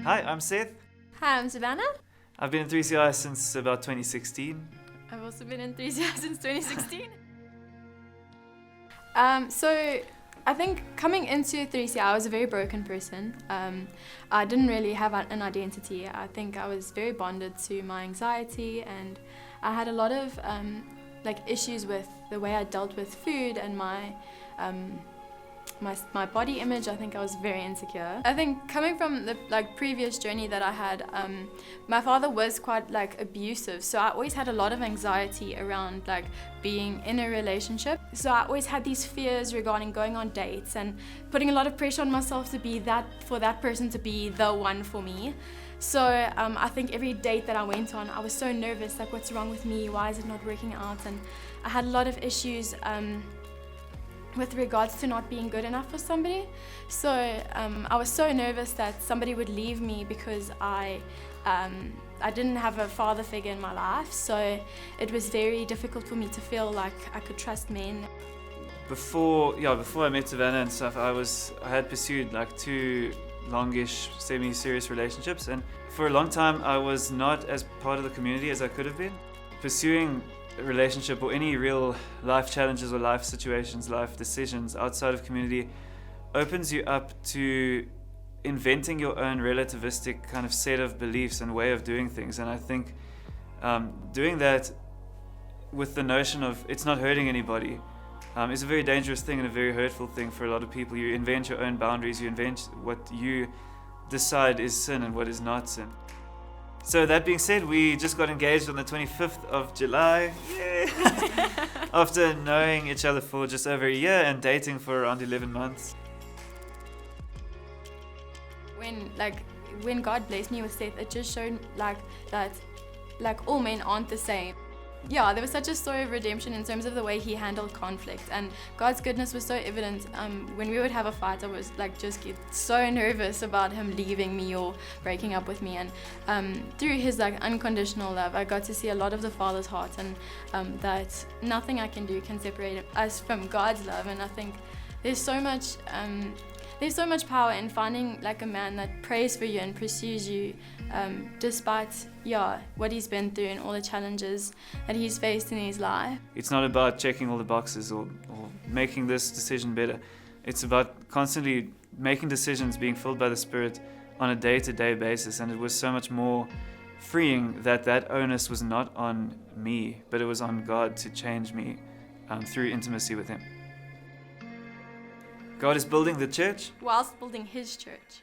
Hi, I'm Seth. Hi, I'm Savannah. I've been in 3CR since about 2016. I've also been in 3CR since 2016. So I think coming into 3CR, I was a very broken person. I didn't really have an identity. I think I was very bonded to my anxiety, and I had a lot of issues with the way I dealt with food and my body image. I think I was very insecure. I think coming from the previous journey that I had, my father was quite abusive, so I always had a lot of anxiety around being in a relationship. So I always had these fears regarding going on dates and putting a lot of pressure on myself to be for that person to be the one for me. So I think every date that I went on, I was so nervous, what's wrong with me? Why is it not working out? And I had a lot of issues with regards to not being good enough for somebody. So I was so nervous that somebody would leave me because I didn't have a father figure in my life. So it was very difficult for me to feel like I could trust men. Before I met Savannah and stuff, I had pursued two longish, semi-serious relationships, and for a long time I was not as part of the community as I could have been. Pursuing a relationship or any real life challenges or life situations, life decisions outside of community opens you up to inventing your own relativistic kind of set of beliefs and way of doing things. And I think doing that with the notion of it's not hurting anybody is a very dangerous thing and a very hurtful thing for a lot of people. You invent your own boundaries, you invent what you decide is sin and what is not sin. So that being said, we just got engaged on the 25th of July. Yay! After knowing each other for just over a year and dating for around 11 months. When God blessed me with Seth, it just showed that all men aren't the same. Yeah, there was such a story of redemption in terms of the way he handled conflict, and God's goodness was so evident. When we would have a fight, I was just get so nervous about him leaving me or breaking up with me, and through his unconditional love, I got to see a lot of the Father's heart, and that nothing I can do can separate us from God's love. And I think there's so much power in finding a man that prays for you and pursues you despite what he's been through and all the challenges that he's faced in his life. It's not about checking all the boxes or making this decision better. It's about constantly making decisions, being filled by the Spirit on a day-to-day basis. And it was so much more freeing that onus was not on me, but it was on God to change me through intimacy with him. God is building the church Whilst building his church.